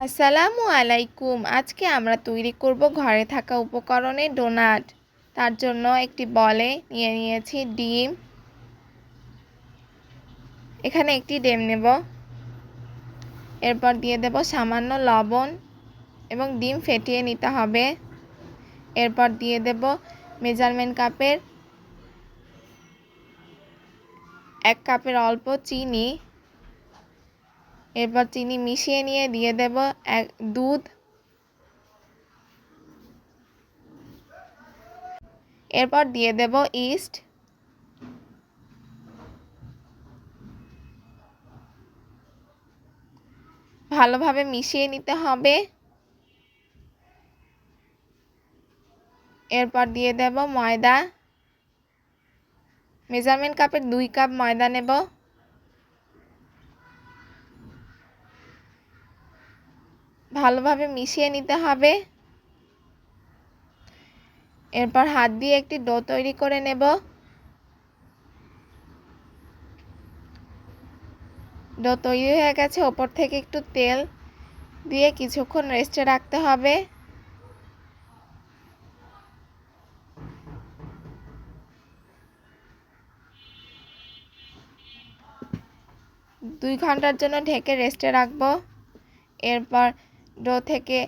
আসসালামু আলাইকুম। আজকে আমরা তৈরি করব ঘরে থাকা উপকরণে ডোনাট। তার জন্য একটি বলে নিয়ে নিয়েছি ডিম। এখানে একটি ডিম নেব। এরপর দিয়ে দেব সামান্য লবণ এবং ডিম ফেটিয়ে নিতে হবে। এরপর দিয়ে দেব মেজারমেন্ট কাপের 1 কাপের অল্প চিনি। এরপর চিনি মিশিয়ে নিয়ে দিয়ে দেব দুধ। এরপর দিয়ে দেব ইস্ট। ভালোভাবে মিশিয়ে নিতে হবে। এরপর দিয়ে দেব ময়দা। মেজারমেন্ট কাপের 2 কাপ ময়দা নেব। ভালোভাবে মিশিয়ে নিতে হবে। এরপর হাত দিয়ে একটি ডো তৈরি করে নেব। ডো তৈরি হয়ে গেছে। ওপর থেকে একটু তেল দিয়ে কিছুক্ষণ রেস্টে রাখতে হবে। দুই ঘন্টার জন্য ঢেকে রেস্টে রাখবো। এরপর ডো থেকে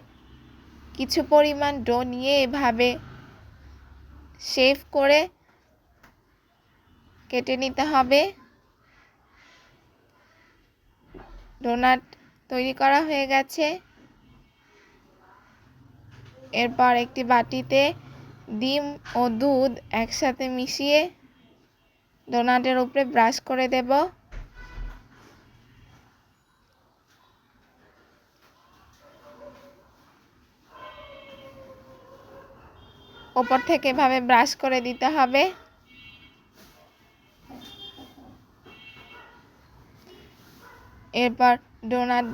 কিছু পরিমাণ ডো নিয়ে এভাবে শেপ করে কেটে নিতে হবে। ডোনাট তৈরি করা হয়ে গেছে। এরপর একটি বাটিতে ডিম ও দুধ একসাথে মিশিয়ে ডোনাটের উপরে ব্রাশ করে দেব। ওপর থেকে এভাবে ব্রাশ করে দিতে হবে। এরপর ডোনাট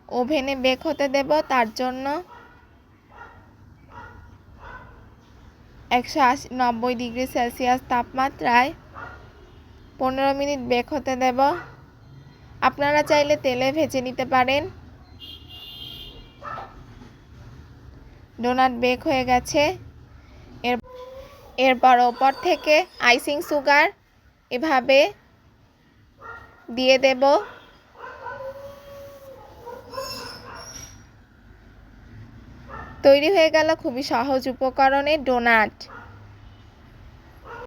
ওভেনে বেক হতে দেব। তার জন্য 190 ডিগ্রি সেলসিয়াস তাপমাত্রায় 15 মিনিট বেক হতে দেব। আপনারা চাইলে তেলে ভেজে নিতে পারেন। ডোনাট বেক হয়ে গেছে। এরপর ওপর থেকে আইসিং সুগার এভাবে দিয়ে দেব। তৈরি হয়ে গেল খুবই সহজ উপকরণে ডোনাট।